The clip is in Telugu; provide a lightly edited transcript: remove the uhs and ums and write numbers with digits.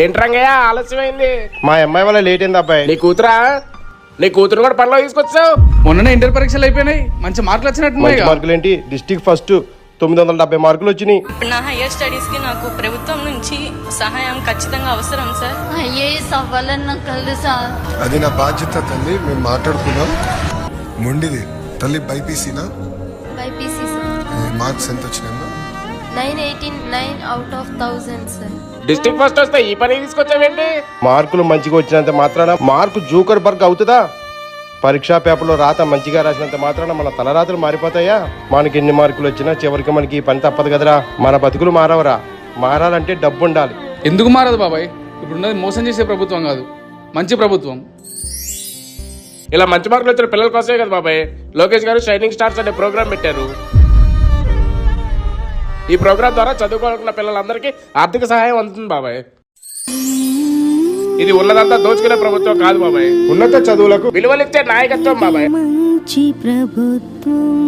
ఏంట్రంగయ్య ఆలస్యమైంది? మా అమ్మాయి వల్ల లేట్ అయింది అబ్బాయి. నీ కూతురా? నీ కూతురు కూడా పనిలో తీసుకొచ్చావు? మొన్ననే ఇంటర్ పరీక్షలు అయిపోయినాయి, మంచి మార్కులు వచ్చినట్టున్నాయి. మార్కులు ఏంటి? డిస్ట్రిక్ట్ ఫస్ట్ 970 మార్కులు వచ్చినాయి. నా హైయర్ స్టడీస్ కి నాకు ప్రభుత్వం నుంచి సహాయం ఖచ్చితంగా అవసరం సార్. ఐఏఎస్ అవ్వాలని నాకు కలదు సార్. అది నా బాధ్యత తల్లి, మేము మాట్లాడుకున్నాం. మొండిది తల్లి. బైపీసీనా? BiPC sir. మార్క్స్ ఎంత వచ్చినాయమ్మా? 989 out of 1000 sir. District first వస్తే ఈ పని తీసుకొచ్చావేంటి? మార్కులు మంచిగా వచ్చినంత మాత్రాన మార్కు జూకర్ బర్గ్ అవుతుందా? పరీక్షా పేపర్లో రాత మంచిగా రాసినంత మాత్రాన మన తలరాతలు మారిపోతాయా? మనకి ఎన్ని మార్కులు వచ్చినా చివరికి మనకి ఈ పని తప్పదు కదరా. మన బతుకులు మారవరా. మారాలంటే డబ్బు ఉండాలి. ఎందుకు మారదు బాబాయ్? ఇప్పుడున్నది మోసం చేసే ప్రభుత్వం కాదు, మంచి ప్రభుత్వం. ఇలా మంచి మార్కులు వచ్చిన పిల్లల కోసమే కదా బాబాయ్ లోకేష్ గారు షైనింగ్ స్టార్స్ అనే ప్రోగ్రామ్ పెట్టారు. ఈ ప్రోగ్రామ్ ద్వారా చదువుకోవాలనుకున్న పిల్లలందరికీ ఆర్థిక సహాయం అందుతుంది బాబాయ్. ఇది ఉన్నదంతా దోచుకునే ప్రభుత్వం కాదు బాబాయ్, ఉన్నత చదువులకు విలువలిచ్చే నాయకత్వం బాబాయ్. మంచి ప్రభుత్వం.